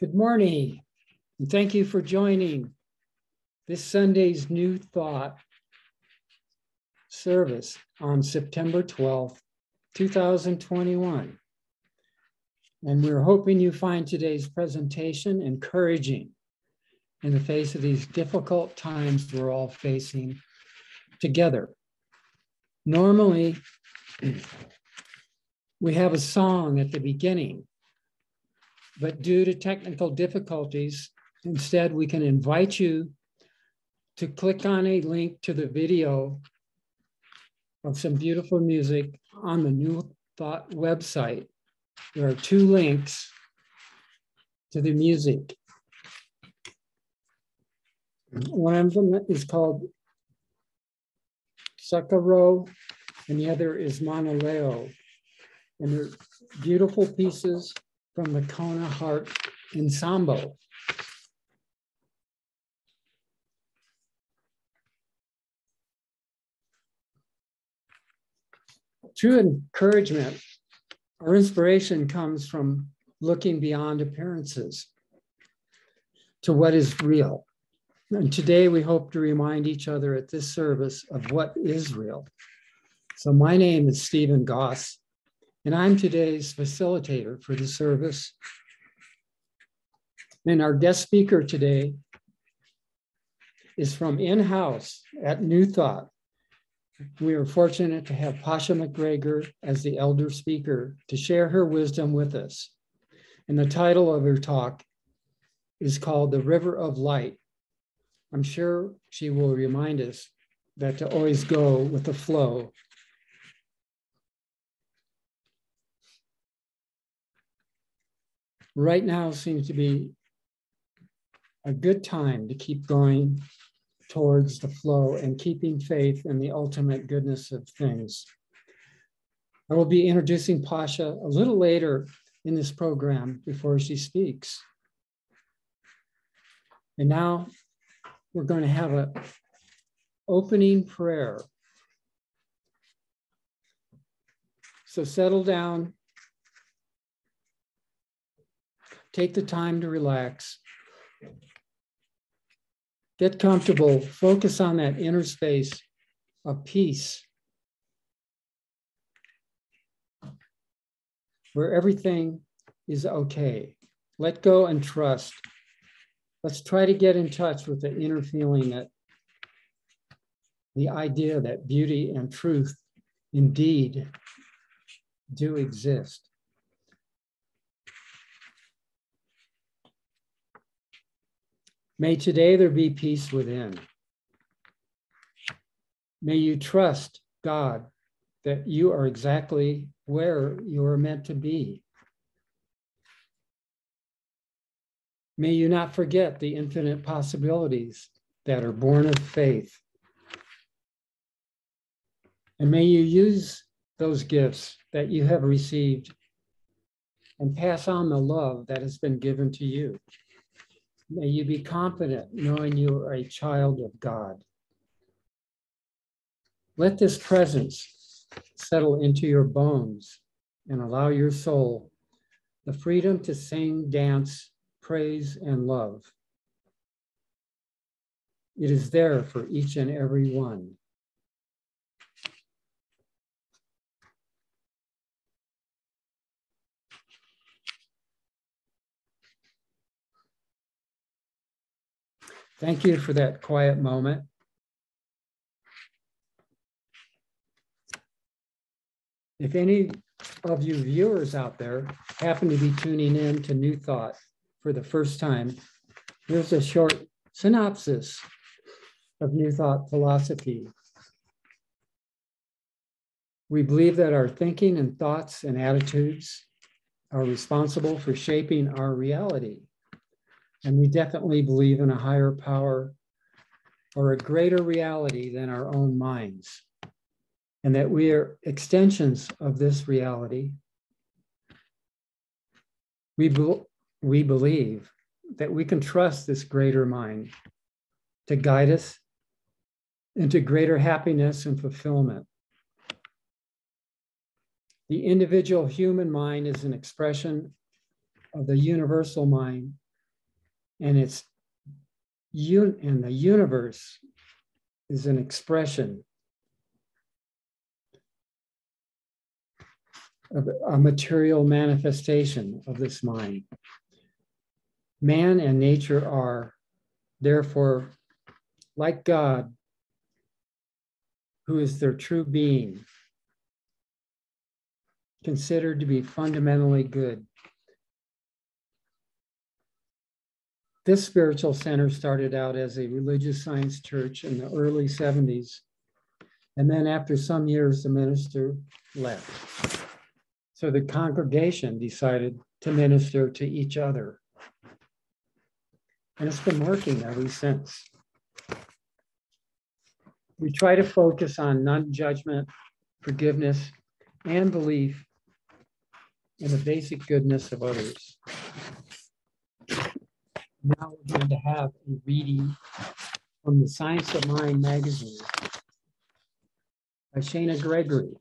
Good morning, and thank you for joining this Sunday's New Thought service on September 12th, 2021. And we're hoping you find today's presentation encouraging in the face of these difficult times we're all facing together. Normally, we have a song at the beginning, but due to technical difficulties, instead we can invite you to click on a link to the video of some beautiful music on the New Thought website. There are two links to the music. One of them is called Sakaro, and the other is Manaleo. And they're beautiful pieces from the Kona Heart Ensemble. True encouragement or inspiration comes from looking beyond appearances to what is real. And today we hope to remind each other at this service of what is real. So my name is Stephen Goss, and I'm today's facilitator for the service. And our guest speaker today is from in-house at New Thought. We are fortunate to have Pasha MacGregor as the elder speaker to share her wisdom with us. And the title of her talk is called The River of Light. I'm sure she will remind us that to always go with the flow. Right now seems to be a good time to keep going towards the flow and keeping faith in the ultimate goodness of things. I will be introducing Pasha a little later in this program before she speaks. And now we're going to have an opening prayer. So settle down. Take the time to relax. Get comfortable. Focus on that inner space of peace, where everything is okay. Let go and trust. Let's try to get in touch with the inner feeling that the idea that beauty and truth indeed do exist. May today there be peace within. May you trust God that you are exactly where you are meant to be. May you not forget the infinite possibilities that are born of faith. And may you use those gifts that you have received and pass on the love that has been given to you. May you be confident knowing you are a child of God. Let this presence settle into your bones and allow your soul the freedom to sing, dance, praise, and love. It is there for each and every one. Thank you for that quiet moment. If any of you viewers out there happen to be tuning in to New Thought for the first time, here's a short synopsis of New Thought philosophy. We believe that our thinking and thoughts and attitudes are responsible for shaping our reality. And we definitely believe in a higher power or a greater reality than our own minds, and that we are extensions of this reality. We believe that we can trust this greater mind to guide us into greater happiness and fulfillment. The individual human mind is an expression of the universal mind And and the universe is an expression of a material manifestation of this mind. Man and nature are, therefore, like God, who is their true being, considered to be fundamentally good. This spiritual center started out as a religious science church in the early 70s. And then after some years, the minister left. So the congregation decided to minister to each other. And it's been working ever since. We try to focus on non-judgment, forgiveness, and belief in the basic goodness of others. Now we're going to have a reading from the Science of Mind magazine by Pasha Gregory.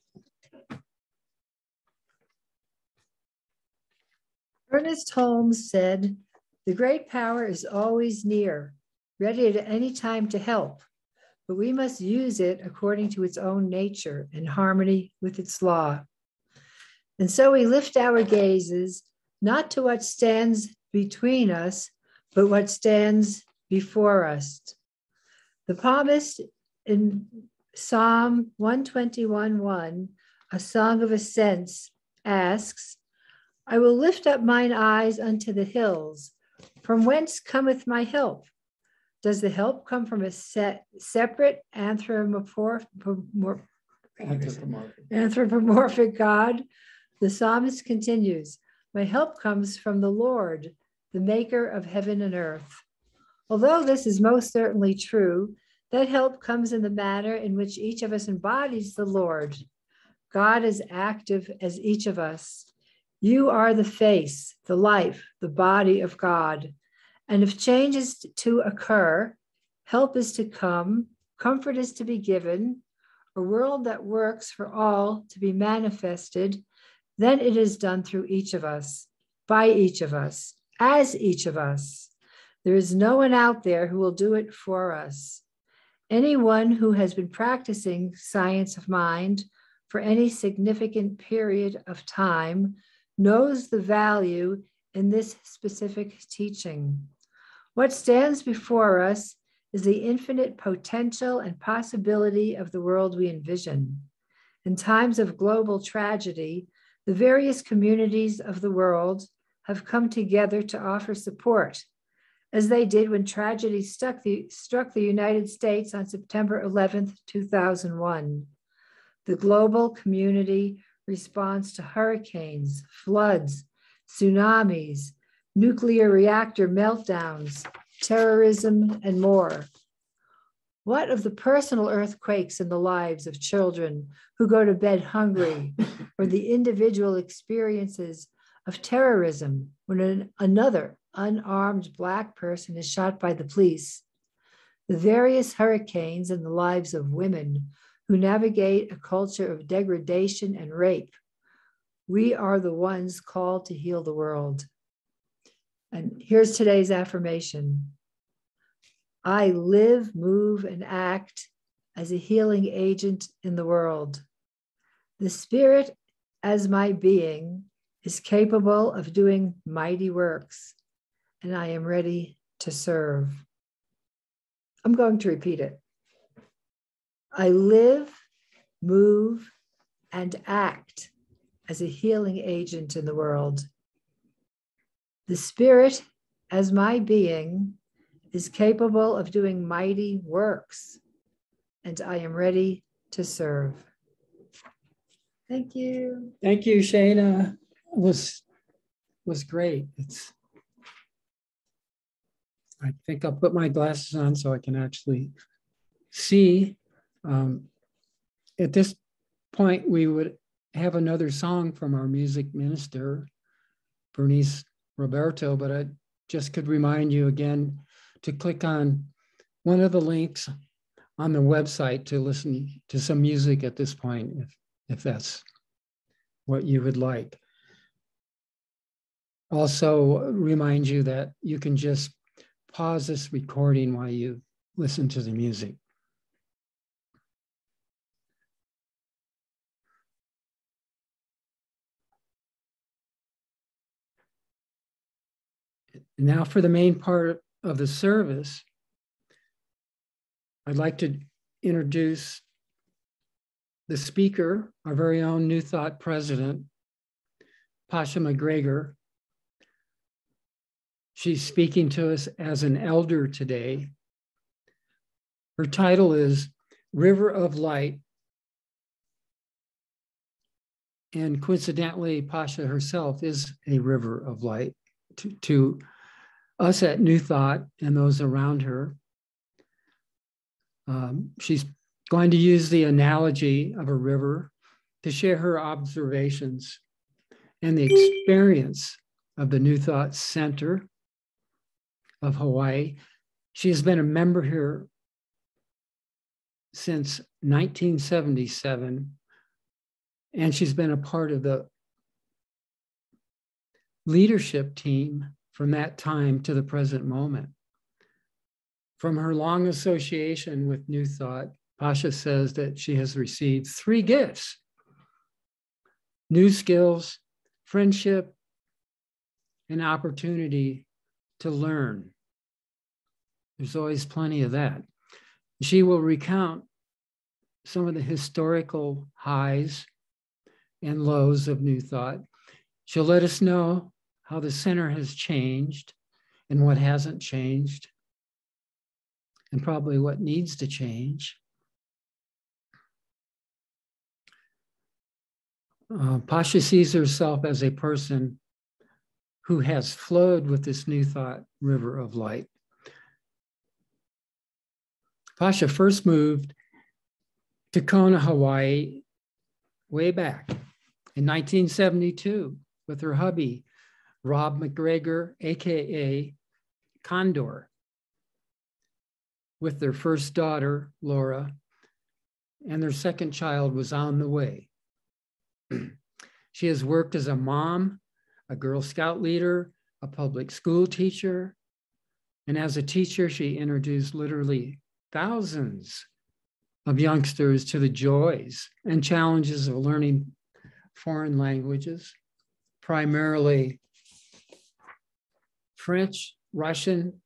Ernest Holmes said, "The great power is always near, ready at any time to help, but we must use it according to its own nature in harmony with its law." And so we lift our gazes not to what stands between us, but what stands before us. The psalmist in Psalm 121:1, a song of ascents, asks, "I will lift up mine eyes unto the hills. From whence cometh my help? Does the help come from a separate anthropomorphic God?" The psalmist continues, "My help comes from the Lord, the maker of heaven and earth." Although this is most certainly true, that help comes in the manner in which each of us embodies the Lord. God is active as each of us. You are the face, the life, the body of God. And if change is to occur, help is to come, comfort is to be given, a world that works for all to be manifested, then it is done through each of us, by each of us, as each of us. There is no one out there who will do it for us. Anyone who has been practicing science of mind for any significant period of time knows the value in this specific teaching. What stands before us is the infinite potential and possibility of the world we envision. In times of global tragedy, the various communities of the world have come together to offer support, as they did when tragedy struck the United States on September 11th, 2001. The global community responds to hurricanes, floods, tsunamis, nuclear reactor meltdowns, terrorism, and more. What of the personal earthquakes in the lives of children who go to bed hungry, or the individual experiences of terrorism when another unarmed Black person is shot by the police? The various hurricanes in the lives of women who navigate a culture of degradation and rape. We are the ones called to heal the world. And here's today's affirmation. I live, move, and act as a healing agent in the world. The spirit as my being is capable of doing mighty works, and I am ready to serve. I'm going to repeat it. I live, move, and act as a healing agent in the world. The spirit as my being is capable of doing mighty works, and I am ready to serve. Thank you. Thank you, Shana. It was great. I think I'll put my glasses on so I can actually see. At this point, we would have another song from our music minister, Bernice Roberto, but I just could remind you again to click on one of the links on the website to listen to some music at this point, if that's what you would like. Also remind you that you can just pause this recording while you listen to the music. Now for the main part of the service, I'd like to introduce the speaker, our very own New Thought president, Pasha MacGregor. She's speaking to us as an elder today. Her title is River of Light. And coincidentally, Pasha herself is a river of light to us at New Thought and those around her. She's going to use the analogy of a river to share her observations and the experience of the New Thought Center of Hawaii. She has been a member here since 1977, and she's been a part of the leadership team from that time to the present moment. From her long association with New Thought, Pasha says that she has received 3 gifts: new skills, friendship, and opportunity to learn. There's always plenty of that. She will recount some of the historical highs and lows of New Thought. She'll let us know how the center has changed and what hasn't changed, and probably what needs to change. Pasha sees herself as a person who has flowed with this New Thought river of light. Pasha first moved to Kona, Hawaii, way back in 1972 with her hubby, Rob McGregor, AKA Condor, with their first daughter, Laura, and their second child was on the way. She has worked as a mom, a Girl Scout leader, a public school teacher, and as a teacher, she introduced literally thousands of youngsters to the joys and challenges of learning foreign languages, primarily French, Russian,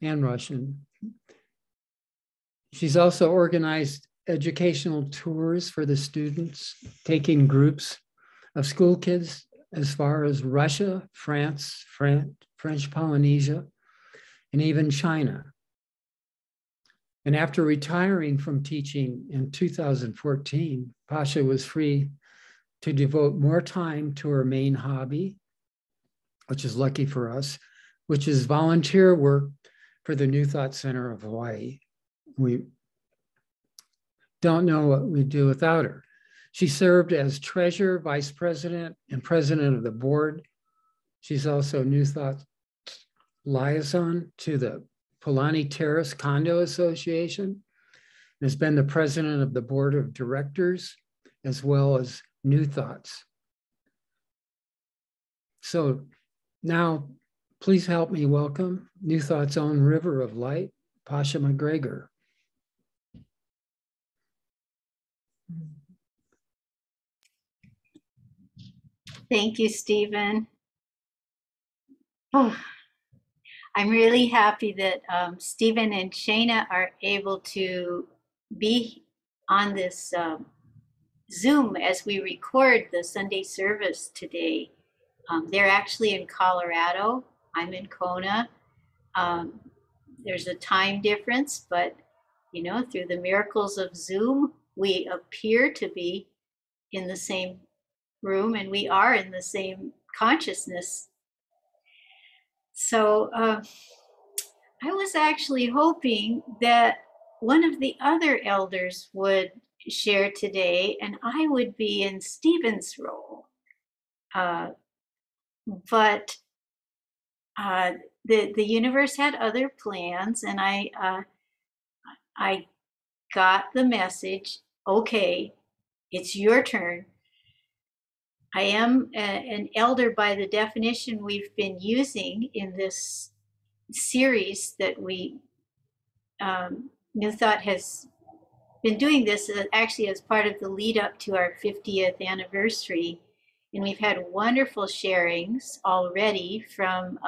and Russian. She's also organized educational tours for the students, taking groups of school kids as far as Russia, France, French Polynesia, and even China. And after retiring from teaching in 2014, Pasha was free to devote more time to her main hobby, which is lucky for us, which is volunteer work for the New Thought Center of Hawaii. We don't know what we'd do without her. She served as treasurer, vice president, and president of the board. She's also New Thought liaison to the Polani Terrace Condo Association, and has been the president of the board of directors, as well as New Thoughts. So now, please help me welcome New Thought's own river of light, Pasha MacGregor. Thank you, Stephen. Oh, I'm really happy that Stephen and Shana are able to be on this Zoom as we record the Sunday service today. They're actually in Colorado. I'm in Kona. There's a time difference, but you know, through the miracles of Zoom, we appear to be in the same room, and we are in the same consciousness. So I was actually hoping that one of the other elders would share today, and I would be in Stephen's role. But the universe had other plans, and I got the message, okay, it's your turn. I am an elder by the definition we've been using in this series that New Thought has been doing this actually as part of the lead up to our 50th anniversary. And we've had wonderful sharings already from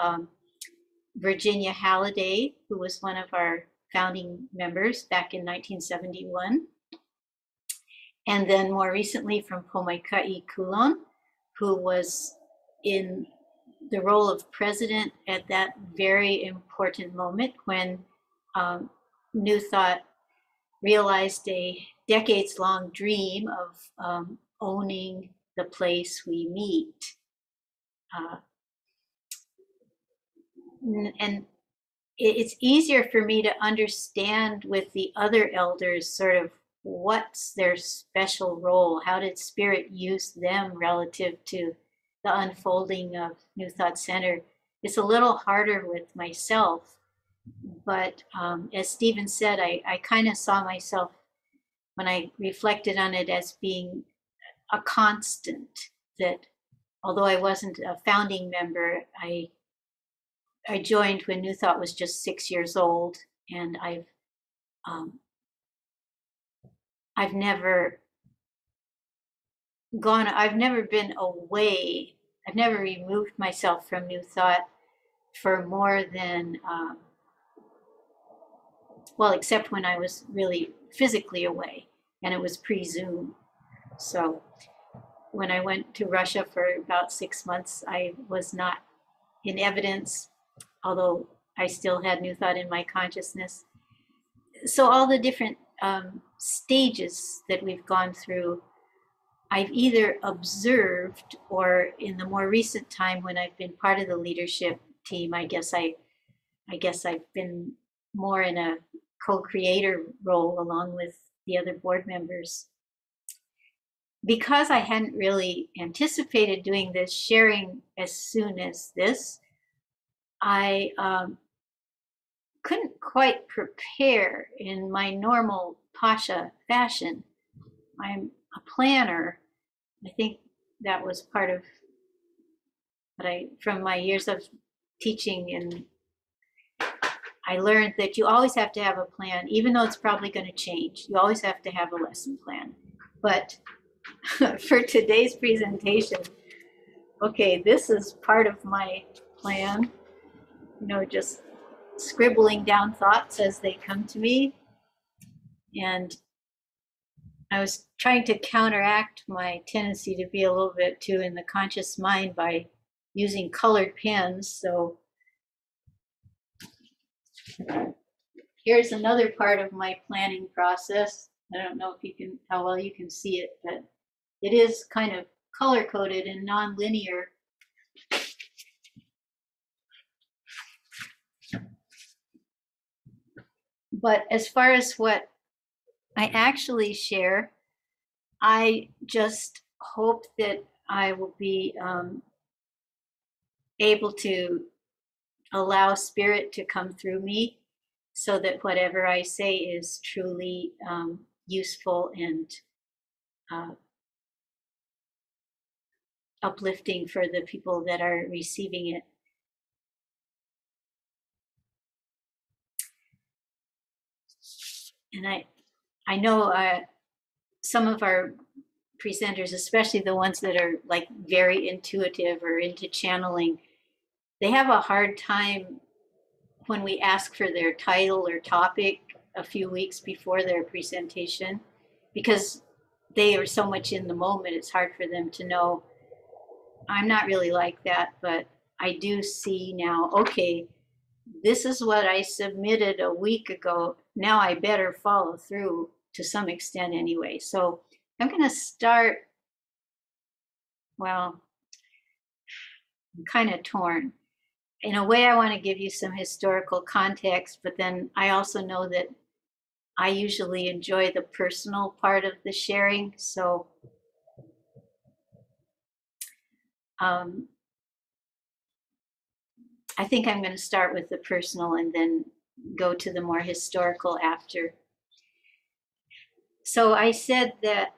Virginia Halliday, who was one of our founding members back in 1971. And then more recently from Pomaikai Kulon, who was in the role of president at that very important moment when New Thought realized a decades-long dream of owning the place we meet. And it's easier for me to understand with the other elders sort of what's their special role. How did Spirit use them relative to the unfolding of New Thought Center? It's a little harder with myself, but as Stephen said, I kind of saw myself when I reflected on it as being a constant, that although I wasn't a founding member, I joined when New Thought was just 6 years old, and I've never been away. I've never removed myself from New Thought for more than, well, except when I was really physically away, and it was pre-Zoom. So when I went to Russia for about 6 months, I was not in evidence, although I still had New Thought in my consciousness. So all the different stages that we've gone through, I've either observed, or in the more recent time when I've been part of the leadership team, I guess I've been more in a co-creator role along with the other board members. Because I hadn't really anticipated doing this sharing as soon as this, I couldn't quite prepare in my normal Pasha fashion. I'm a planner. I think that was part of what from my years of teaching, and I learned that you always have to have a plan, even though it's probably going to change. You always have to have a lesson plan. But for today's presentation, okay, this is part of my plan, just scribbling down thoughts as they come to me. And I was trying to counteract my tendency to be a little bit too in the conscious mind by using colored pens. So here's another part of my planning process. I don't know if how well you can see it, but it is kind of color coded and non-linear. But as far as what I actually share, I just hope that I will be able to allow Spirit to come through me, so that whatever I say is truly useful and uplifting for the people that are receiving it. And I know some of our presenters, especially the ones that are like very intuitive or into channeling, they have a hard time when we ask for their title or topic a few weeks before their presentation, because they are so much in the moment. It's hard for them to know. I'm not really like that, but I do see now, okay, this is what I submitted a week ago. Now I better follow through to some extent anyway. So I'm going to start, well, I'm kind of torn. In a way, I want to give you some historical context, but then I also know that I usually enjoy the personal part of the sharing. So I think I'm going to start with the personal and then go to the more historical after. So I said that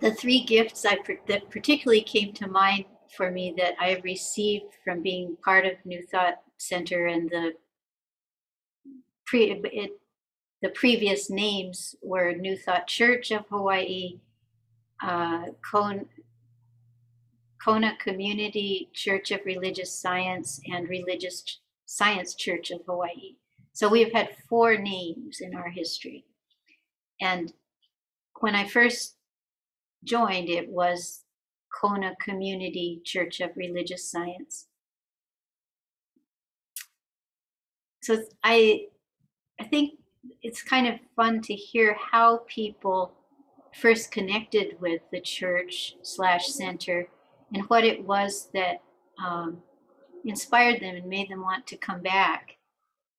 the three gifts that particularly came to mind for me that I have received from being part of New Thought Center and the previous names were New Thought Church of Hawaii, Kona Community Church of Religious Science, and Religious Science Church of Hawaii. So we've had 4 names in our history. And when I first joined, it was Kona Community Church of Religious Science. So I think it's kind of fun to hear how people first connected with the church / center and what it was that inspired them and made them want to come back.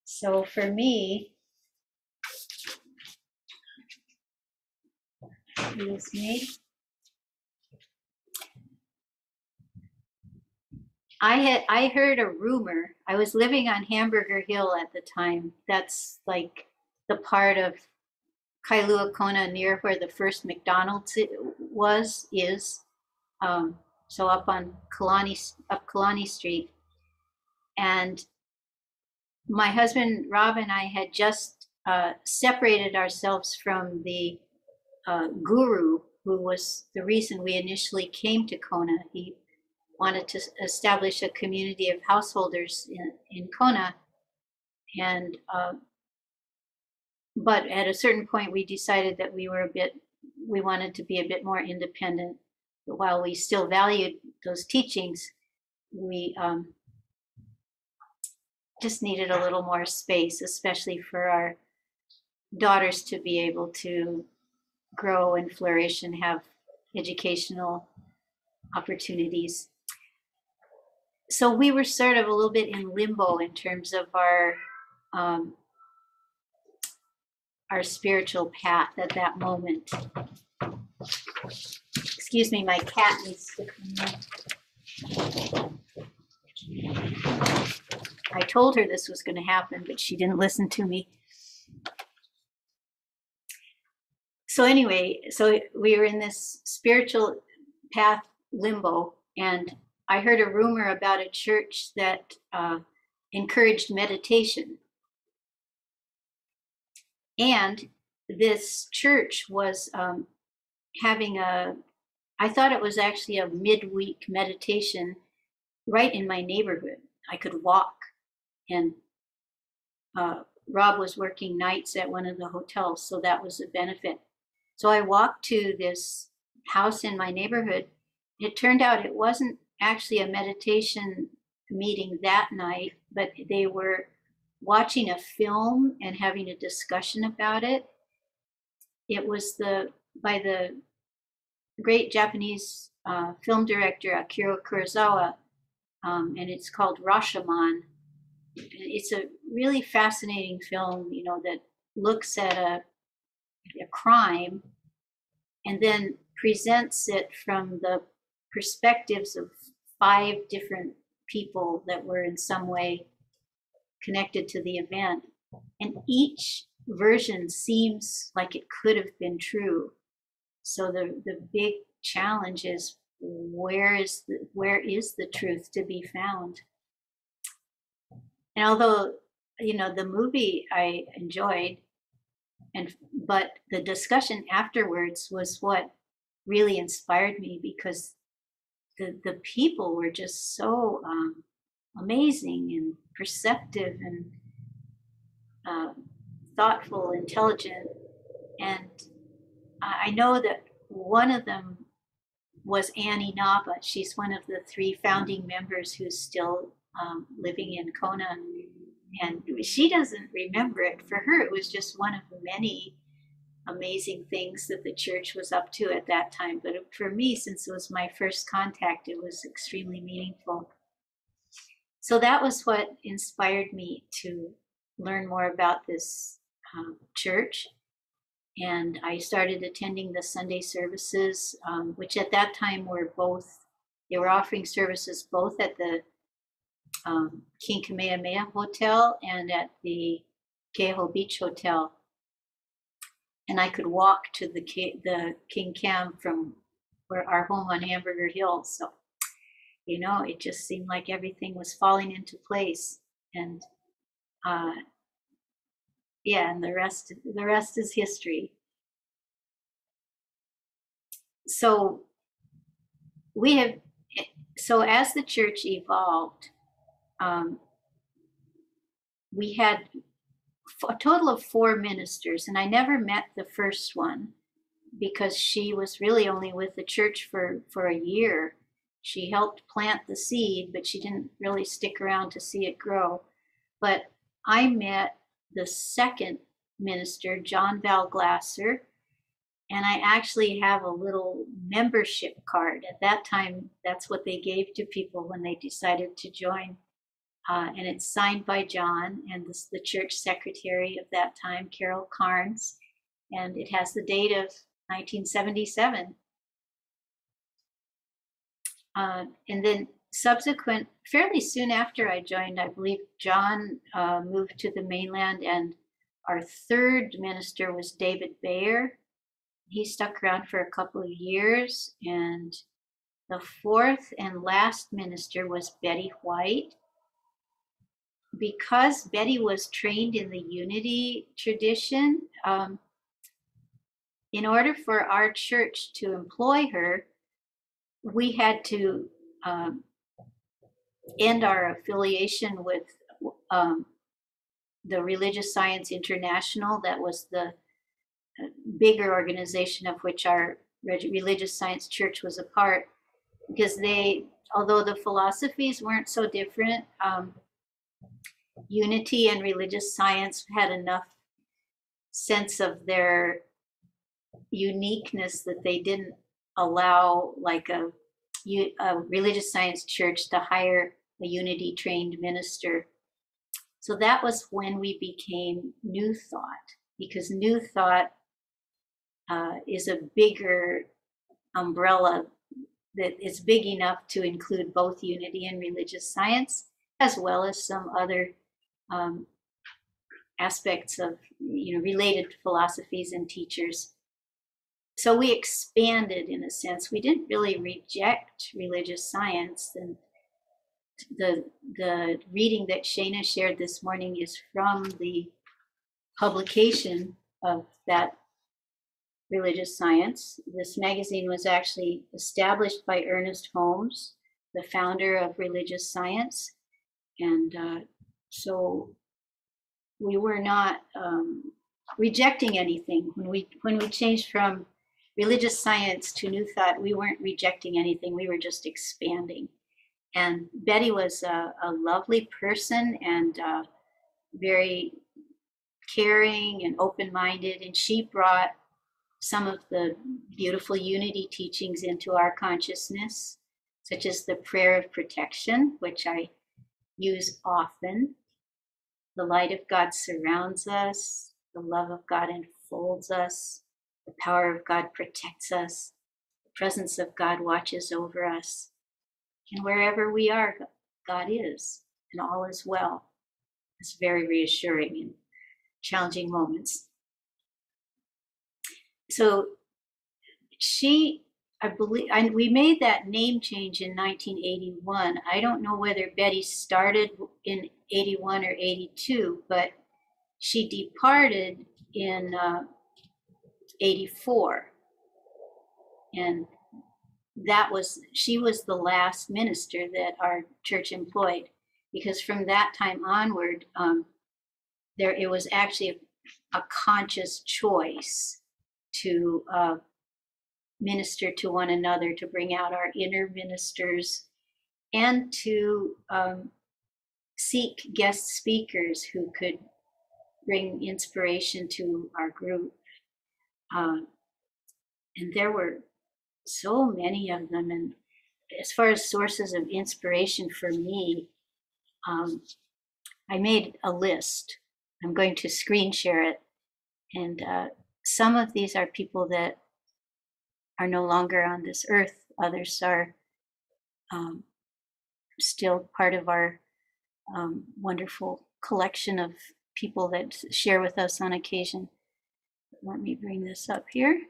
So for me, excuse me, I heard a rumor. I was living on Hamburger Hill at the time. That's like the part of Kailua Kona near where the first McDonald's is. So up on Kalani Street. And my husband Rob and I had just separated ourselves from the guru who was the reason we initially came to Kona. He wanted to establish a community of householders in Kona, and but at a certain point we decided that we wanted to be a bit more independent. But while we still valued those teachings, we just needed a little more space, especially for our daughters to be able to grow and flourish and have educational opportunities. So we were sort of a little bit in limbo in terms of our spiritual path at that moment. Excuse me, my cat needs to come in. I told her this was going to happen, but she didn't listen to me. So anyway, so we were in this spiritual path limbo, and I heard a rumor about a church that encouraged meditation. And this church was having I thought it was actually a midweek meditation right in my neighborhood. I could walk, and Rob was working nights at one of the hotels, so that was a benefit. So I walked to this house in my neighborhood. It turned out it wasn't actually a meditation meeting that night, but they were watching a film and having a discussion about it. It was by the great Japanese film director Akira Kurosawa, and it's called Rashomon. It's a really fascinating film, that looks at a crime and then presents it from the perspectives of 5 different people that were in some way connected to the event. And each version seems like it could have been true. So the big challenge is, where is the truth to be found? And although, the movie I enjoyed, but the discussion afterwards was what really inspired me, because the people were just so amazing and perceptive and thoughtful, intelligent. And I know that one of them was Annie Nava. She's one of the 3 founding members who's still living in Kona. And she doesn't remember it. For her, it was just one of the many amazing things that the church was up to at that time. But for me, since it was my first contact, it was extremely meaningful. So that was what inspired me to learn more about this church. And I started attending the Sunday services, which at that time they were offering services both at the King Kamehameha Hotel and at the Keho Beach Hotel. and I could walk to the King Cam from where our home on Hamburger Hill. So, you know, it just seemed like everything was falling into place, and yeah, and the rest is history. So as the church evolved, we had a total of 4 ministers, and I never met the first one because she was really only with the church for a year. She helped plant the seed, but she didn't really stick around to see it grow. But I met the second minister, John Val Glasser, and I actually have a little membership card. At that time, that's what they gave to people when they decided to join. And it's signed by John and the church secretary of that time, Carol Carnes. And it has the date of 1977. And then fairly soon after I joined, I believe John moved to the mainland, and our third minister was David Bayer. He stuck around for a couple of years, and the fourth and last minister was Betty White. Because Betty was trained in the unity tradition, in order for our church to employ her, we had to end our affiliation with the Religious Science International. That was the bigger organization of which our Religious Science Church was a part, because although the philosophies weren't so different, unity and religious science had enough sense of their uniqueness that they didn't allow like a religious science church to hire a unity trained minister. So that was when we became New Thought, because New Thought is a bigger umbrella that is big enough to include both unity and religious science, as well as some other aspects of, you know, related philosophies and teachers. So we expanded in a sense. We didn't really reject religious science. And the reading that Shana shared this morning is from the publication of that religious science. This magazine was actually established by Ernest Holmes, the founder of religious science. And so we were not rejecting anything. When we changed from religious science to New Thought, we weren't rejecting anything. We were just expanding. And Betty was a lovely person and very caring and open-minded. And she brought some of the beautiful unity teachings into our consciousness, such as the prayer of protection, which I use often. The light of God surrounds us. The love of God enfolds us. The power of God protects us. The presence of God watches over us. And wherever we are, God is, and all is well. It's very reassuring in challenging moments. So I believe, we made that name change in 1981. I don't know whether Betty started in 81 or 82, but she departed in 84. And she was the last minister that our church employed, because from that time onward, it was actually a conscious choice to minister to one another, to bring out our inner ministers, and to seek guest speakers who could bring inspiration to our group. And there were so many of them. And as far as sources of inspiration for me, I made a list. I'm going to screen share it. And some of these are people that are no longer on this earth. Others are still part of our wonderful collection of people that share with us on occasion. let me bring this up here.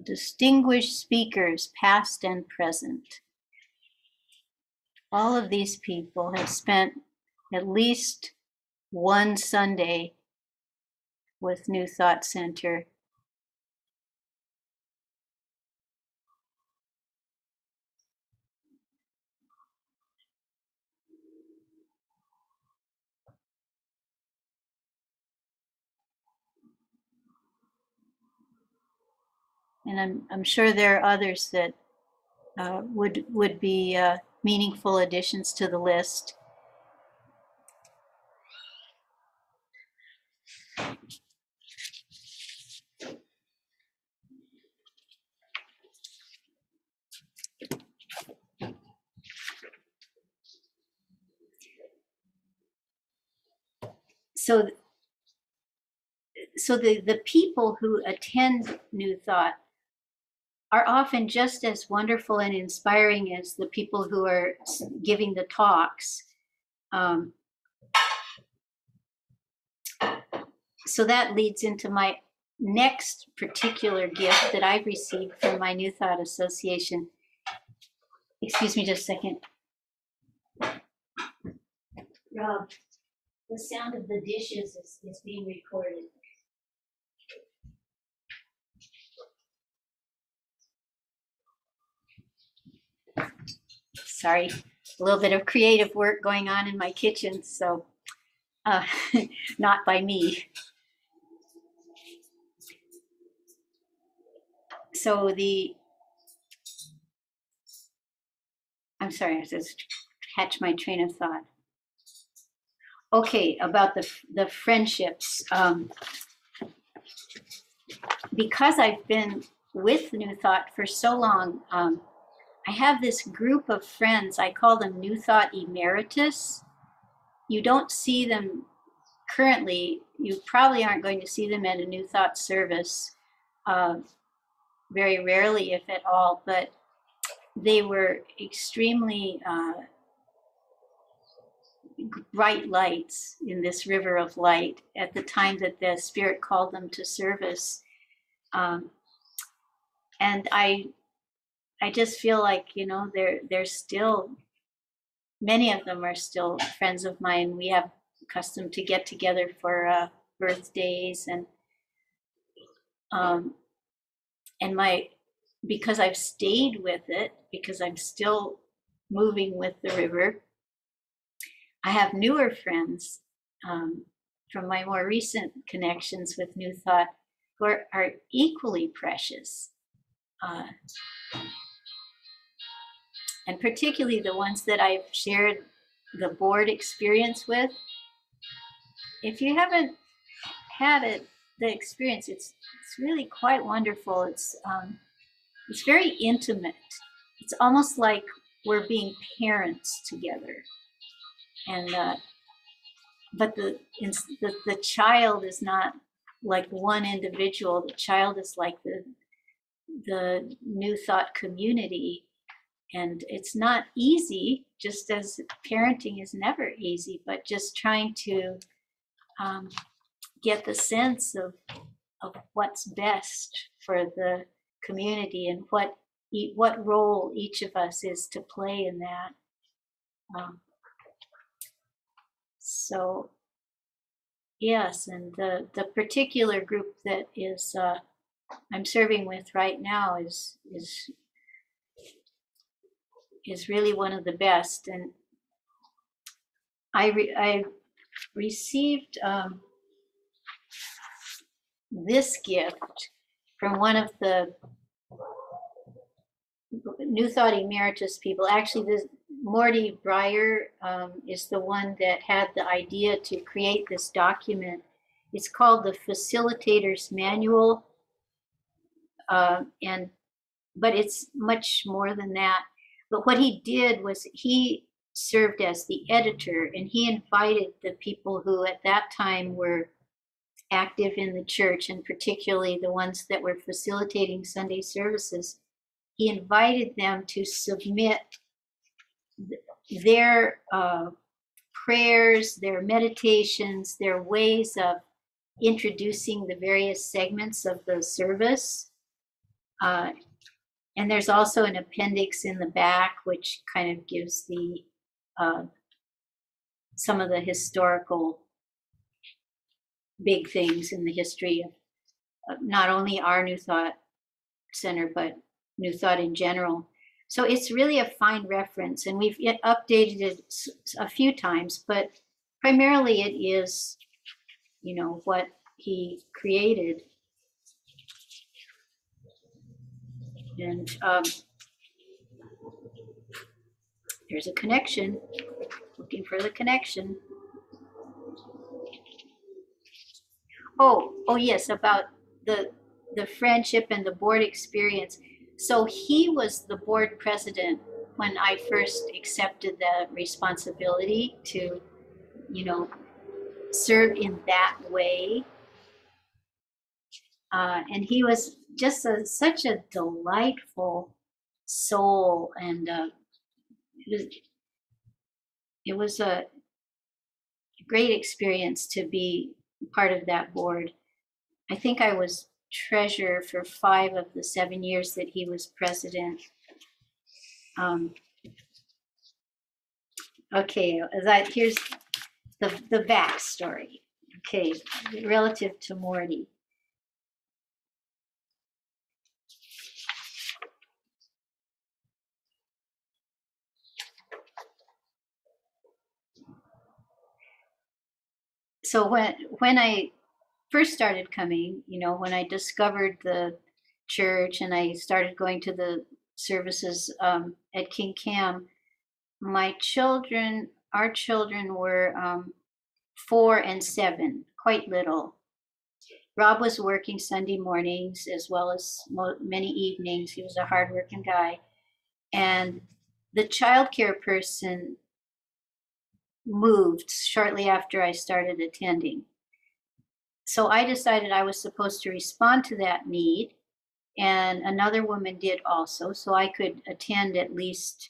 Distinguished speakers, past and present. All of these people have spent at least one Sunday with New Thought Center. And I'm sure there are others that would be meaningful additions to the list. So the people who attend New Thought are often just as wonderful and inspiring as the people who are giving the talks. So that leads into my next particular gift that I've received from my New Thought Association. Excuse me just a second. Rob, the sound of the dishes is being recorded. Sorry, a little bit of creative work going on in my kitchen, so not by me. So I'm sorry, I just catch my train of thought. Okay, about the friendships. Because I've been with New Thought for so long, I have this group of friends. I call them New Thought Emeritus. You don't see them currently. You probably aren't going to see them at a New Thought service, very rarely, if at all, but they were extremely bright lights in this river of light at the time that the Spirit called them to service. And I just feel like, you know, they're still, many of them are still friends of mine. We have custom to get together for birthdays and because I've stayed with it, because I'm still moving with the river, I have newer friends from my more recent connections with New Thought who are equally precious. And particularly the ones that I've shared the board experience with. If you haven't had the experience, it's really quite wonderful. It's very intimate. It's almost like we're being parents together. And but the child is not like one individual. The child is like the New Thought community. And it's not easy, just as parenting is never easy, but just trying to get the sense of what's best for the community and what role each of us is to play in that. So yes, and the particular group that is I'm serving with right now is really one of the best. And I received this gift from one of the New Thought Emeritus people. Actually, this Morty Breyer is the one that had the idea to create this document. It's called the Facilitator's Manual, but it's much more than that. But what he did was he served as the editor, and he invited the people who at that time were active in the church, and particularly the ones that were facilitating Sunday services. He invited them to submit their prayers, their meditations, their ways of introducing the various segments of the service. And there's also an appendix in the back, which kind of gives the some of the historical big things in the history of not only our New Thought Center, but New Thought in general. So it's really a fine reference, and we've updated it a few times, but primarily it is, you know, what he created. And there's a connection, looking for the connection. Oh yes, about the friendship and the board experience. So he was the board president when I first accepted the responsibility to, you know, serve in that way. And he was just such a delightful soul, and it was a great experience to be part of that board. I think I was treasurer for 5 of the 7 years that he was president. Okay, here's the backstory. Okay, relative to Morty. So when I first started coming, you know, when I discovered the church and I started going to the services at King Cam, our children were 4 and 7, quite little. Rob was working Sunday mornings as well as many evenings. He was a hardworking guy. And the childcare person moved shortly after I started attending. So I decided I was supposed to respond to that need, and another woman did also, so I could attend at least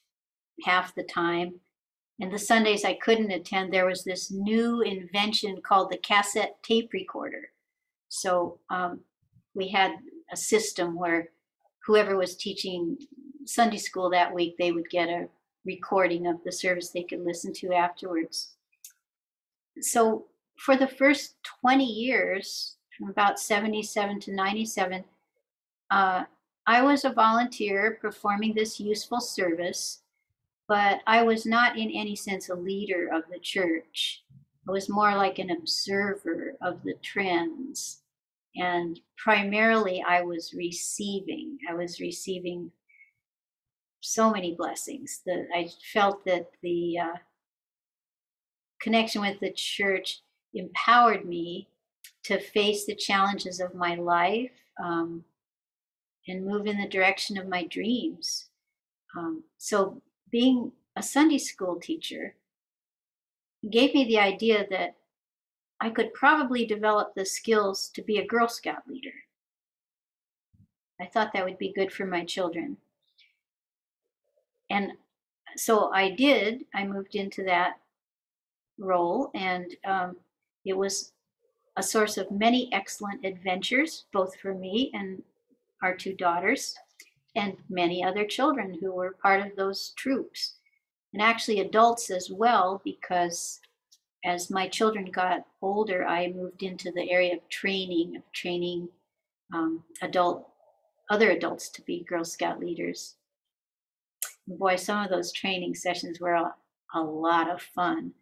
half the time. And the Sundays I couldn't attend, there was this new invention called the cassette tape recorder. So we had a system where whoever was teaching Sunday school that week, they would get a recording of the service they could listen to afterwards. So for the first 20 years, from about 77 to 97, I was a volunteer performing this useful service, but I was not in any sense a leader of the church. I was more like an observer of the trends. And primarily I was receiving so many blessings that I felt that the connection with the church empowered me to face the challenges of my life and move in the direction of my dreams. So being a Sunday school teacher gave me the idea that I could probably develop the skills to be a Girl Scout leader. I thought that would be good for my children. And so I did. I moved into that role, and it was a source of many excellent adventures, both for me and our 2 daughters, and many other children who were part of those troops, and actually adults as well, because as my children got older, I moved into the area of training other adults to be Girl Scout leaders. And boy, some of those training sessions were a lot of fun.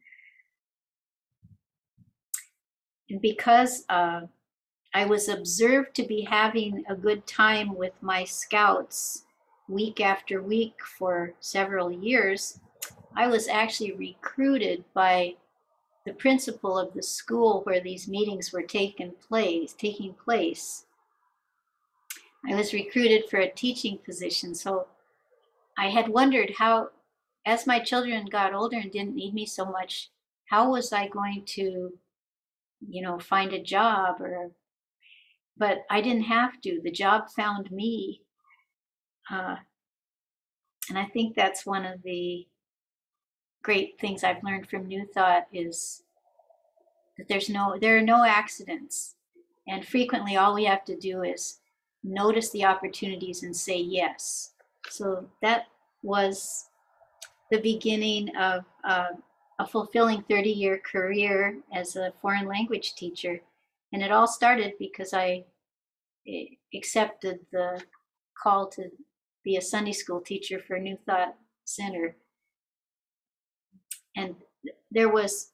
And because I was observed to be having a good time with my scouts week after week for several years, I was actually recruited by the principal of the school where these meetings were taking place. I was recruited for a teaching position. So I had wondered how, as my children got older and didn't need me so much, how was I going to, you know, find a job? But I didn't have to. The job found me. And I think that's one of the great things I've learned from New Thought is that there are no accidents. And frequently all we have to do is notice the opportunities and say yes. So that was the beginning of a fulfilling 30-year career as a foreign language teacher. And it all started because I accepted the call to be a Sunday school teacher for New Thought Center. And there was,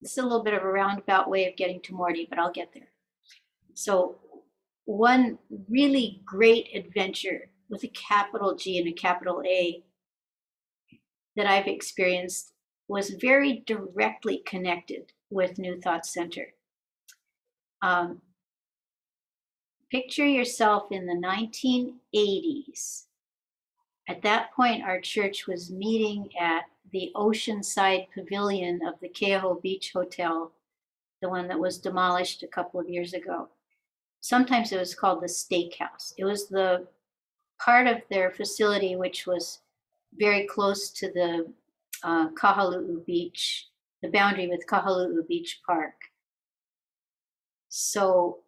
this is a little bit of a roundabout way of getting to Morty, but I'll get there. So one really great adventure with a capital G and a capital A that I've experienced was very directly connected with New Thought Center. Picture yourself in the 1980s. At that point, our church was meeting at the Oceanside Pavilion of the Keoho Beach Hotel, the one that was demolished a couple of years ago. Sometimes it was called the Steakhouse. It was the part of their facility which was very close to the Kahaluu Beach, the boundary with Kahaluu Beach Park. So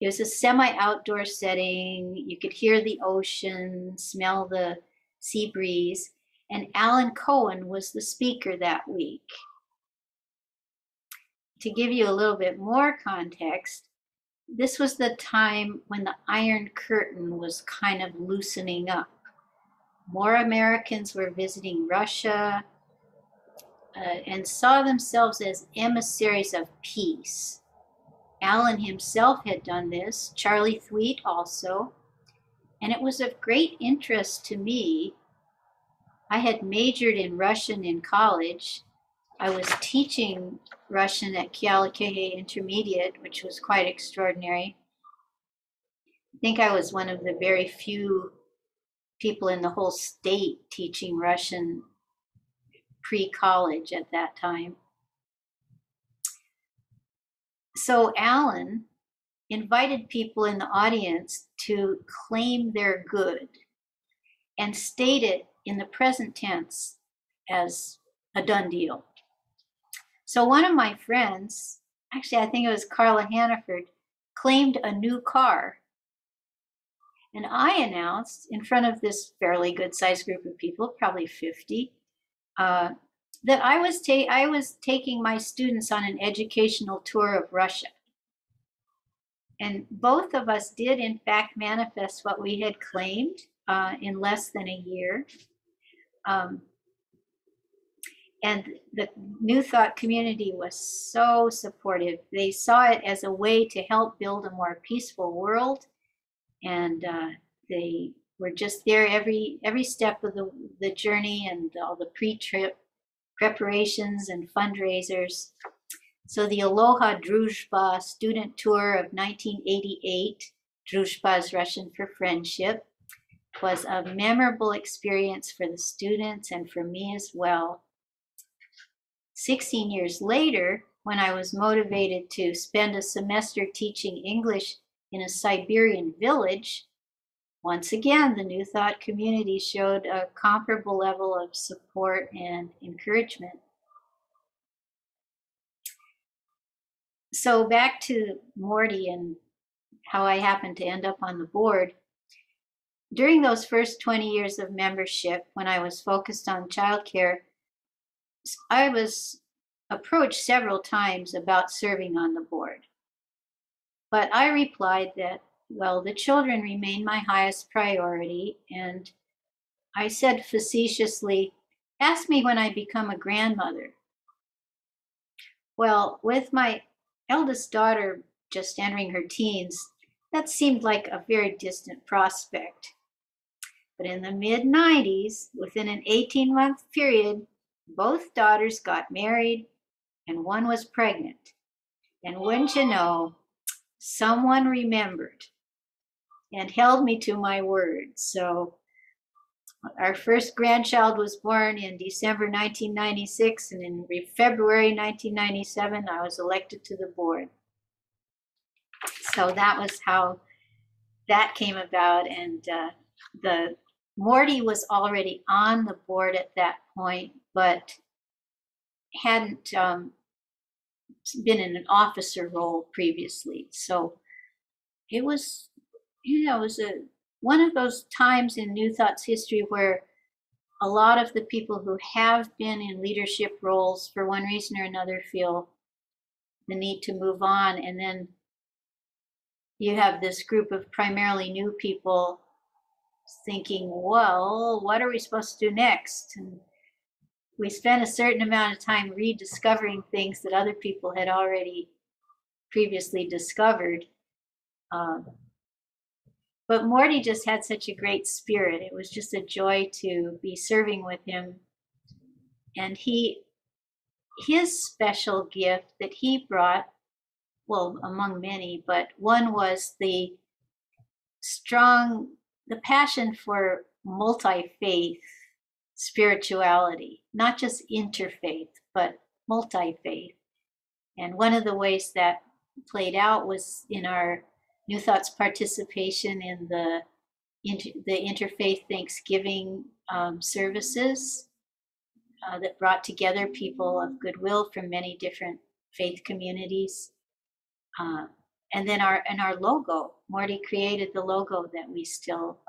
it was a semi-outdoor setting. You could hear the ocean, smell the sea breeze, and Alan Cohen was the speaker that week. To give you a little bit more context, this was the time when the Iron Curtain was kind of loosening up. More Americans were visiting Russia and saw themselves as emissaries of peace. Alan himself had done this, Charlie Thweet also, and it was of great interest to me. I had majored in Russian in college. I was teaching Russian at Kealakekee Intermediate, which was quite extraordinary. I think I was one of the very few people in the whole state teaching Russian pre-college at that time. So Alan invited people in the audience to claim their good and state it in the present tense as a done deal. So one of my friends, actually I think it was Carla Hannaford, claimed a new car. And I announced in front of this fairly good-sized group of people, probably 50, that I was taking my students on an educational tour of Russia. And both of us did, in fact, manifest what we had claimed in less than a year. And the New Thought community was so supportive. They saw it as a way to help build a more peaceful world. And they were just there every step of the journey and all the pre-trip preparations and fundraisers. So the Aloha Druzhba student tour of 1988, Druzhba is Russian for friendship, was a memorable experience for the students and for me as well. 16 years later, when I was motivated to spend a semester teaching English in a Siberian village, once again, the New Thought community showed a comparable level of support and encouragement. So back to Morty and how I happened to end up on the board. During those first 20 years of membership, when I was focused on childcare, I was approached several times about serving on the board. But I replied that, well, the children remain my highest priority, and I said facetiously, ask me when I become a grandmother. Well, with my eldest daughter just entering her teens, that seemed like a very distant prospect. But in the mid-90s, within an 18-month period, both daughters got married and one was pregnant. And wouldn't you know, someone remembered and held me to my word. So our first grandchild was born in December 1996, and in February 1997, I was elected to the board. So that was how that came about, and the Morty was already on the board at that point, but hadn't been in an officer role previously. So it was, it was one of those times in New Thought's history where a lot of the people who have been in leadership roles for one reason or another feel the need to move on. And then you have this group of primarily new people thinking, well, what are we supposed to do next? And we spent a certain amount of time rediscovering things that other people had already previously discovered. But Morty just had such a great spirit. It was just a joy to be serving with him. And his special gift that he brought, well, among many, but one was the passion for multi-faith spirituality, not just interfaith, but multi-faith. And one of the ways that played out was in our New Thought's participation in the interfaith Thanksgiving services that brought together people of goodwill from many different faith communities. And then our logo, Morty created the logo that we still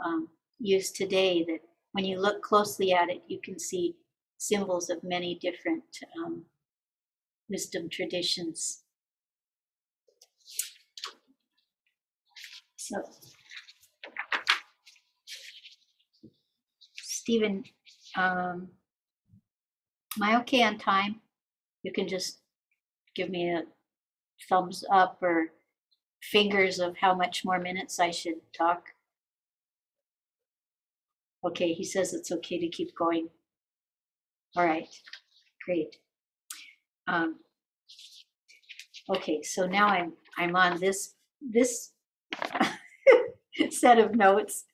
use today, that when you look closely at it, you can see symbols of many different wisdom traditions. So, Stephen, am I okay on time? You can just give me a thumbs up or fingers of how much more minutes I should talk. Okay, he says it's okay to keep going. All right, great. Okay, so now I'm on this set of notes.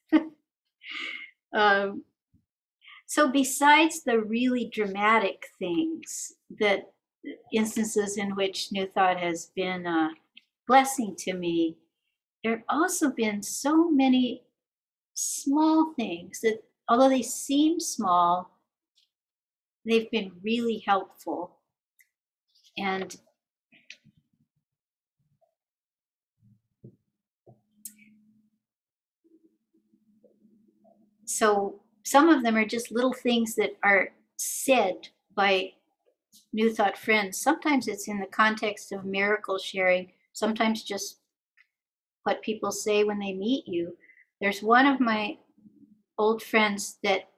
So besides the really dramatic things, that instances in which New Thought has been a blessing to me, there have also been so many small things that, although they seem small, they've been really helpful. And so some of them are just little things that are said by New Thought friends. Sometimes it's in the context of miracle sharing, sometimes just what people say when they meet you. There's one of my old friends that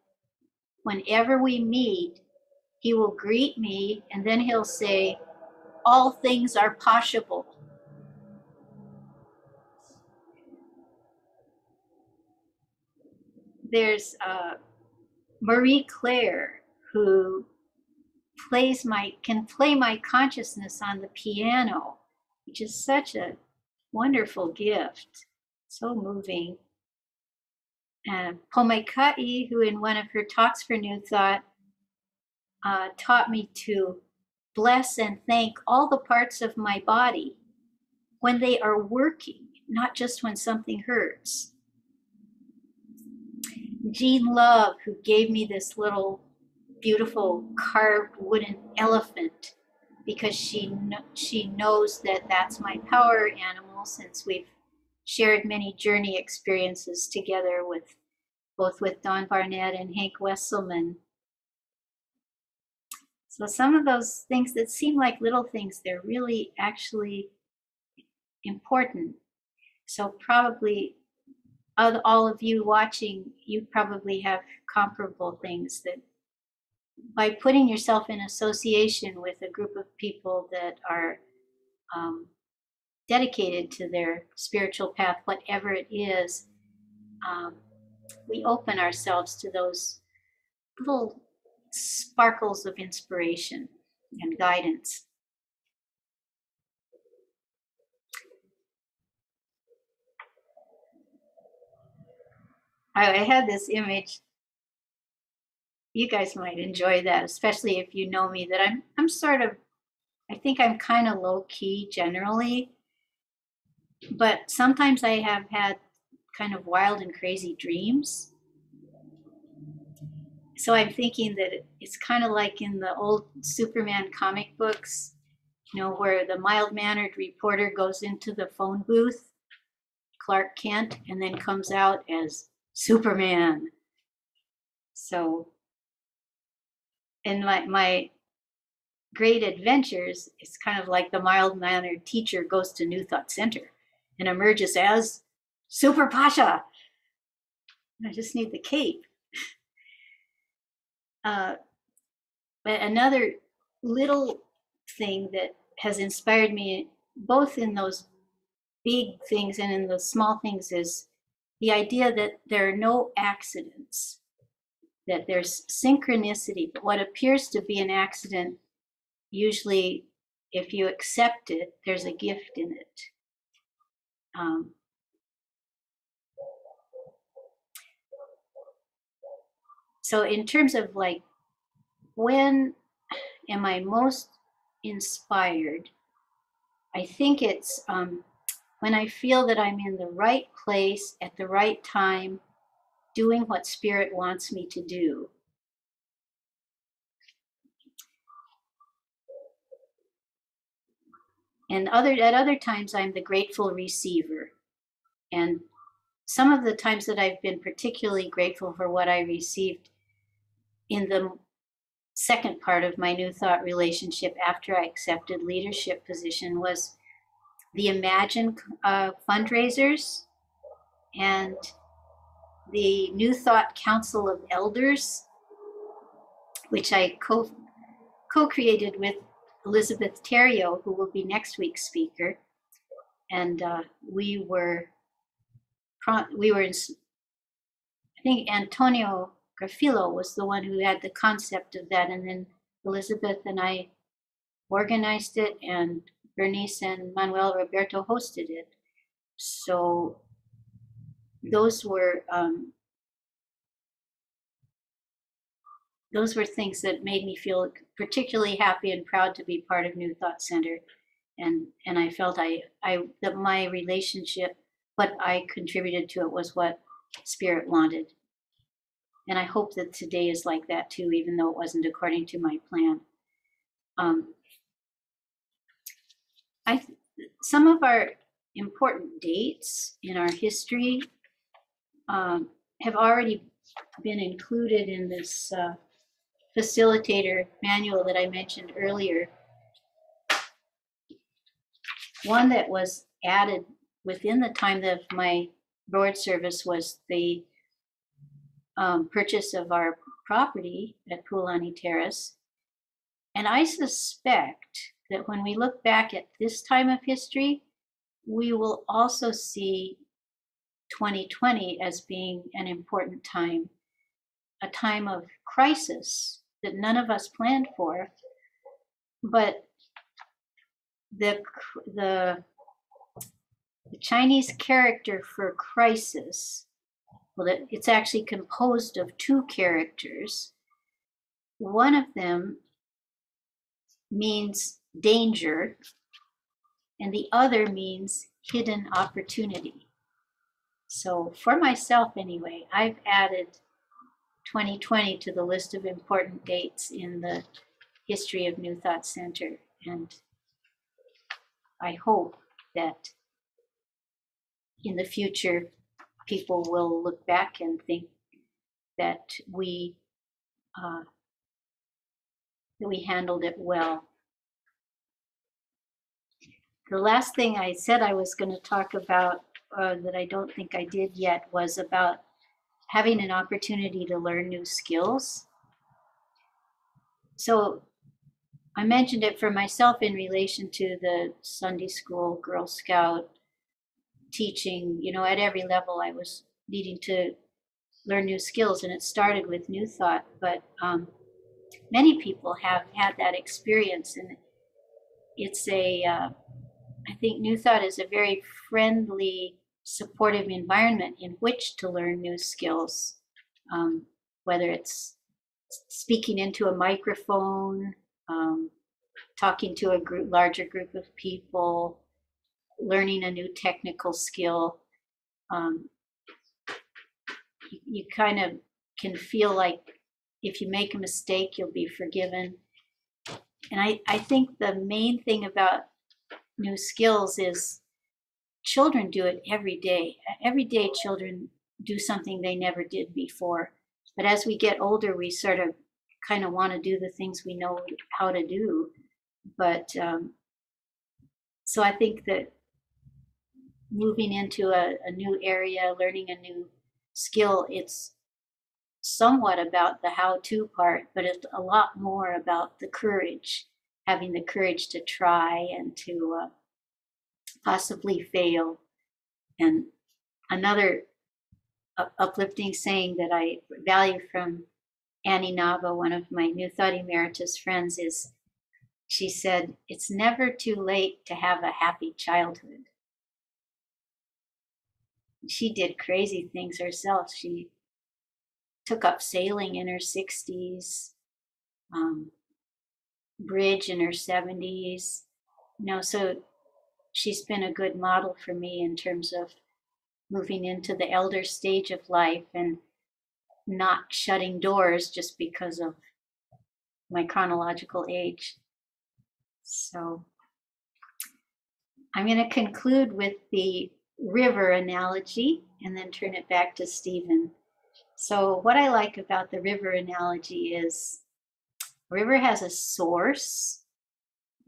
whenever we meet, he will greet me and then he'll say, all things are possible. There's Marie Claire, who can play my consciousness on the piano, which is such a wonderful gift, so moving. And Pomaikai, who in one of her talks for New Thought taught me to bless and thank all the parts of my body when they are working, not just when something hurts. Jean Love, who gave me this little beautiful carved wooden elephant because she knows that that's my power animal, since we've shared many journey experiences together with both with Don Barnett and Hank Wesselman. So some of those things that seem like little things, they're really actually important. So probably all of you watching, you probably have comparable things that by putting yourself in association with a group of people that are dedicated to their spiritual path, whatever it is, we open ourselves to those little sparkles of inspiration and guidance. I had this image. You guys might enjoy that, especially if you know me, that I'm sort of, I think I'm kind of low key generally, but sometimes I have had kind of wild and crazy dreams. So I'm thinking that it's kind of like in the old Superman comic books, you know, where the mild-mannered reporter goes into the phone booth, Clark Kent, and then comes out as Superman. So, in my great adventures, it's kind of like the mild-mannered teacher goes to New Thought Center and emerges as Super Pasha. I just need the cape. But another little thing that has inspired me, both in those big things and in those small things, is the idea that there are no accidents, that there's synchronicity. But what appears to be an accident, usually, if you accept it, there's a gift in it. So in terms of like, when am I most inspired? I think it's when I feel that I'm in the right place at the right time, doing what Spirit wants me to do. And at other times, I'm the grateful receiver. And some of the times that I've been particularly grateful for what I received in the second part of my New Thought relationship after I accepted leadership position was the Imagine fundraisers and the New Thought Council of Elders, which I co-created with Elizabeth Terrio, who will be next week's speaker. And we were in, I think Antonio Garfilo was the one who had the concept of that, and then Elizabeth and I organized it, and Bernice and Manuel Roberto hosted it. So those were things that made me feel particularly happy and proud to be part of New Thought Center, and I felt that my relationship, what I contributed to it, was what Spirit wanted. And I hope that today is like that too, even though it wasn't according to my plan. Some of our important dates in our history have already been included in this facilitator manual that I mentioned earlier. One that was added within the time of my board service was the purchase of our property at Pulani Terrace. And I suspect that when we look back at this time of history, we will also see 2020 as being an important time, a time of crisis that none of us planned for. But the Chinese character for crisis, well, it's actually composed of two characters. One of them means danger, and the other means hidden opportunity. So for myself anyway, I've added 2020 to the list of important dates in the history of New Thought Center. And I hope that in the future, people will look back and think that we handled it well. The last thing I said I was going to talk about that I don't think I did yet was about having an opportunity to learn new skills. So I mentioned it for myself in relation to the Sunday school, Girl Scout teaching. You know, at every level I was needing to learn new skills, and it started with New Thought, but many people have had that experience, and it's I think New Thought is a very friendly, supportive environment in which to learn new skills, whether it's speaking into a microphone, talking to a larger group of people, learning a new technical skill. You kind of can feel like if you make a mistake, you'll be forgiven. And I think the main thing about new skills is children do it every day. Every day children do something they never did before. But as we get older, we sort of kind of want to do the things we know how to do. But so I think that moving into a new area, learning a new skill, it's somewhat about the how-to part, but it's a lot more about the courage, having the courage to try and to possibly fail. And another uplifting saying that I value from Annie Nava, one of my New Thought Emeritus friends, is she said, "It's never too late to have a happy childhood." She did crazy things herself. She took up sailing in her 60s, bridge in her 70s. So she's been a good model for me in terms of moving into the elder stage of life and not shutting doors just because of my chronological age. So I'm going to conclude with the river analogy and then turn it back to Stephen. So what I like about the river analogy is a river has a source.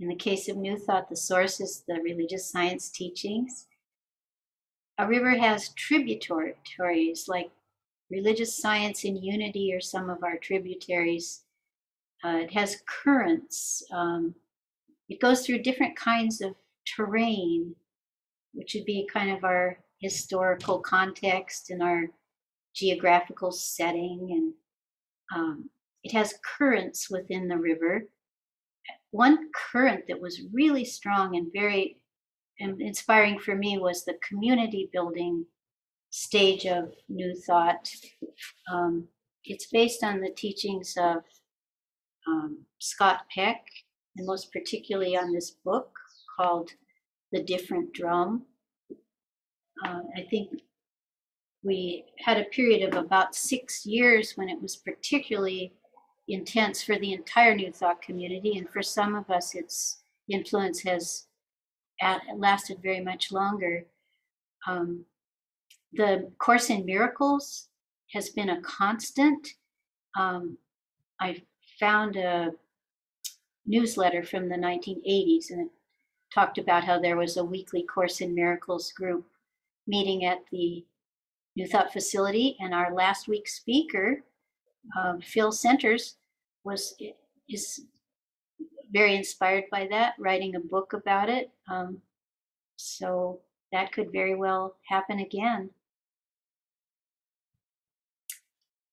In the case of New Thought, the source is the religious science teachings. A river has tributaries, like religious science and unity are some of our tributaries. It has currents. It goes through different kinds of terrain, which would be kind of our historical context and our geographical setting. And it has currents within the river. One current that was really strong and very inspiring for me was the community building stage of New Thought. It's based on the teachings of Scott Peck, and most particularly on this book called The Different Drum. I think we had a period of about 6 years when it was particularly intense for the entire New Thought community, and for some of us its influence has lasted very much longer. The Course in Miracles has been a constant. I found a newsletter from the 1980s, and it talked about how there was a weekly Course in Miracles group meeting at the New Thought facility, and our last week's speaker, Phil Centers, is very inspired by that, writing a book about it. So that could very well happen again.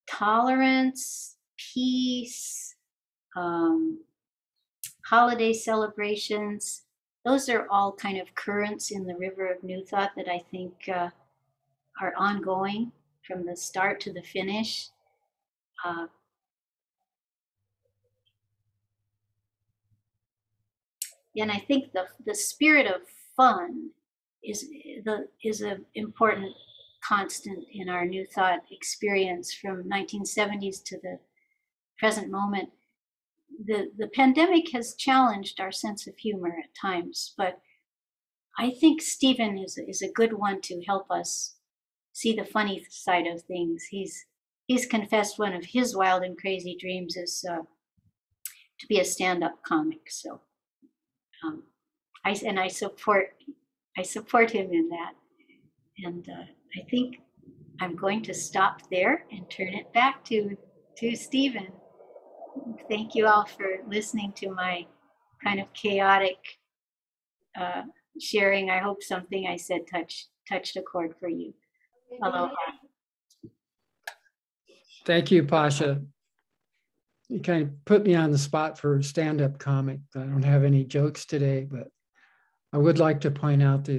Tolerance, peace, holiday celebrations, those are all kind of currents in the river of New Thought that I think are ongoing from the start to the finish. And I think the spirit of fun is an important constant in our New Thought experience from 1970s to the present moment. The pandemic has challenged our sense of humor at times, but I think Stephen is a good one to help us see the funny side of things. He's confessed one of his wild and crazy dreams is to be a stand-up comic. So I support him in that. And I think I'm going to stop there and turn it back to Stephen. Thank you all for listening to my kind of chaotic sharing. I hope something I said touched a chord for you. Aloha. Thank you, Pasha. You kind of put me on the spot for a stand-up comic. I don't have any jokes today, but I would like to point out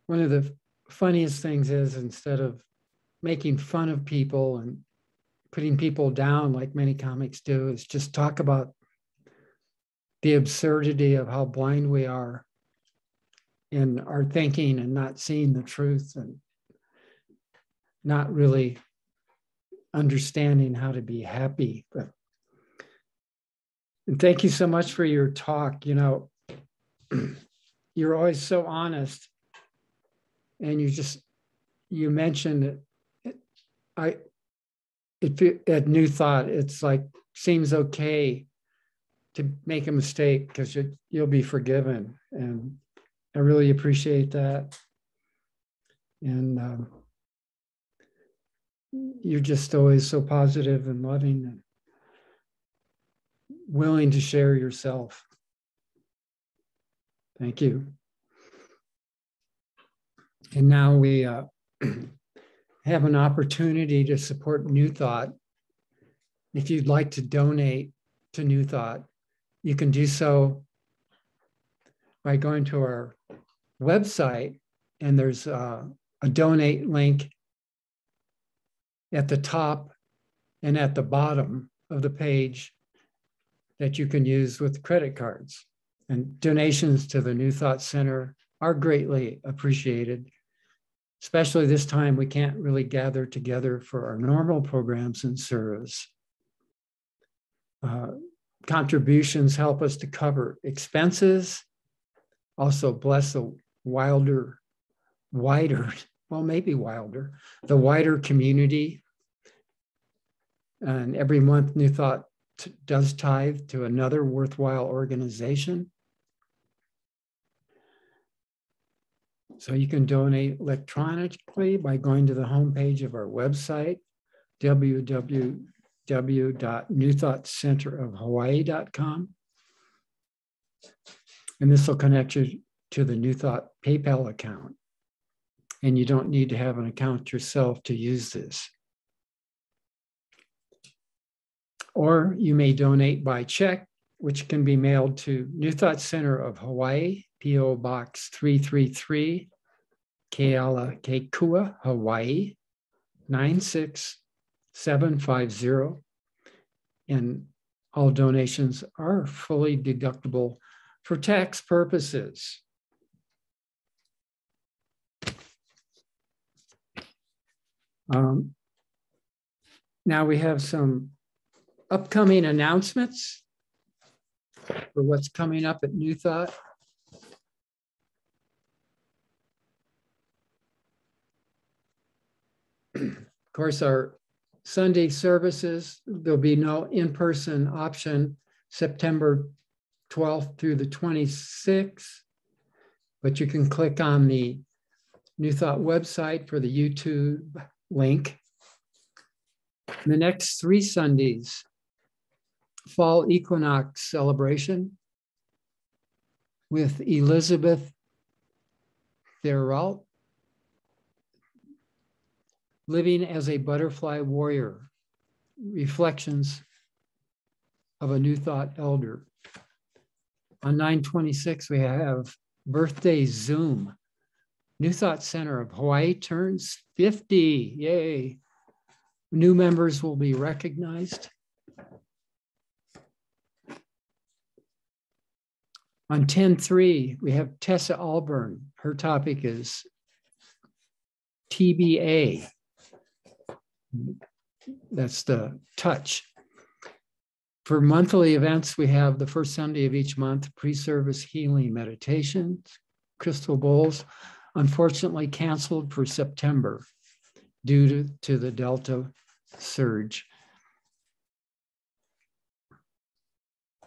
one of the funniest things is, instead of making fun of people and putting people down like many comics do, is just talk about the absurdity of how blind we are in our thinking and not seeing the truth and not really understanding how to be happy. And thank you so much for your talk. You know, you're always so honest, and you mentioned at New Thought, it's like seems okay to make a mistake because you'll be forgiven, and I really appreciate that. And you're just always so positive and loving and willing to share yourself. Thank you. And now we have an opportunity to support New Thought. If you'd like to donate to New Thought, you can do so by going to our website, and there's a donate link at the top and at the bottom of the page that you can use with credit cards. And donations to the New Thought Center are greatly appreciated, especially this time we can't really gather together for our normal programs and service. Contributions help us to cover expenses, also bless the wider, well, maybe wilder, the wider community. And every month New Thought does tithe to another worthwhile organization. So you can donate electronically by going to the homepage of our website, www.newthoughtcenterofhawaii.com. And this will connect you to the New Thought PayPal account. And you don't need to have an account yourself to use this. Or you may donate by check, which can be mailed to New Thought Center of Hawaii, P.O. Box 333, Kealakekua, Hawaii, 96750. And all donations are fully deductible for tax purposes. Now we have some upcoming announcements for what's coming up at New Thought. Of course, our Sunday services, there'll be no in-person option September 12th through the 26th, but you can click on the New Thought website for the YouTube link. In the next 3 Sundays, fall equinox celebration with Elizabeth Therault, Living as a Butterfly Warrior, Reflections of a New Thought Elder. On 9/26, we have Birthday Zoom. New Thought Center of Hawaii turns 50, yay. New members will be recognized. On 10/3, we have Tessa Alburn. Her topic is TBA. That's the touch. For monthly events, we have the first Sunday of each month, pre-service healing meditations, crystal bowls, unfortunately canceled for September due to the Delta surge.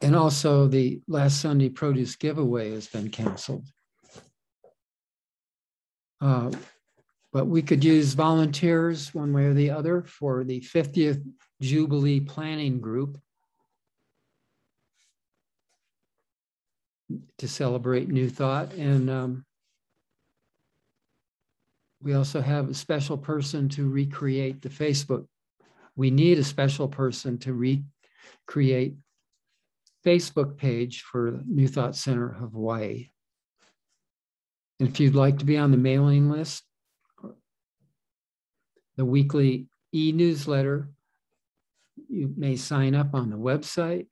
And also the last Sunday produce giveaway has been canceled. But we could use volunteers one way or the other for the 50th Jubilee Planning Group to celebrate New Thought. And we also have a special person to recreate the Facebook. We need a special person to recreate Facebook page for the New Thought Center of Hawaii. And if you'd like to be on the mailing list, the weekly e-newsletter, you may sign up on the website.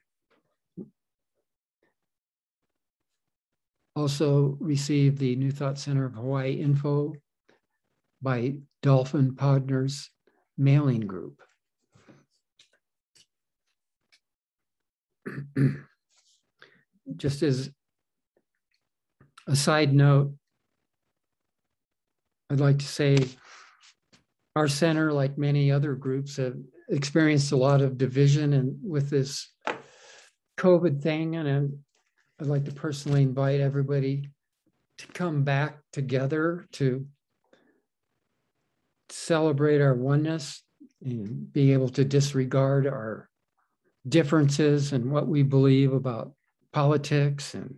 Also receive the New Thought Center of Hawaii info by Dolphin Partners mailing group. Just as a side note, I'd like to say our center, like many other groups, have experienced a lot of division and with this COVID thing. And I'd like to personally invite everybody to come back together to celebrate our oneness and be able to disregard our differences and what we believe about politics and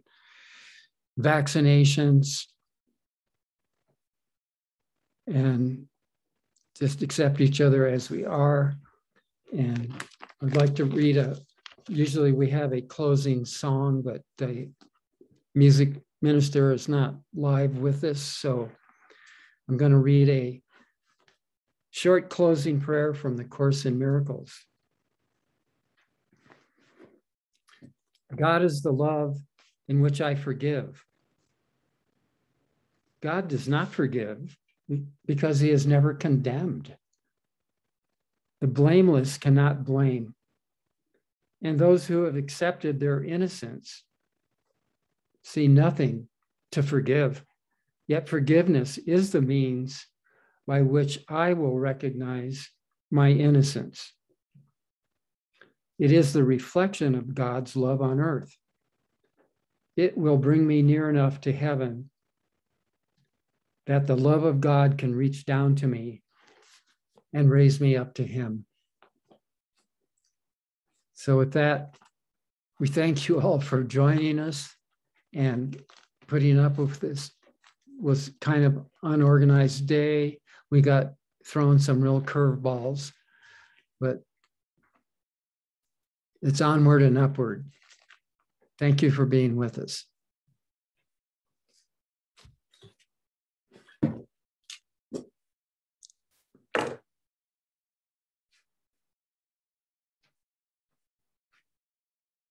vaccinations, and just accept each other as we are. And I'd like to read usually we have a closing song, but the music minister is not live with us. So I'm going to read a short closing prayer from the Course in Miracles. God is the love in which I forgive. God does not forgive because he is never condemned. The blameless cannot blame, and those who have accepted their innocence see nothing to forgive. Yet forgiveness is the means by which I will recognize my innocence. It is the reflection of God's love on earth. It will bring me near enough to heaven that the love of God can reach down to me and raise me up to him. So with that, we thank you all for joining us and putting up with this. Was kind of unorganized day. We got thrown some real curveballs, but it's onward and upward. Thank you for being with us.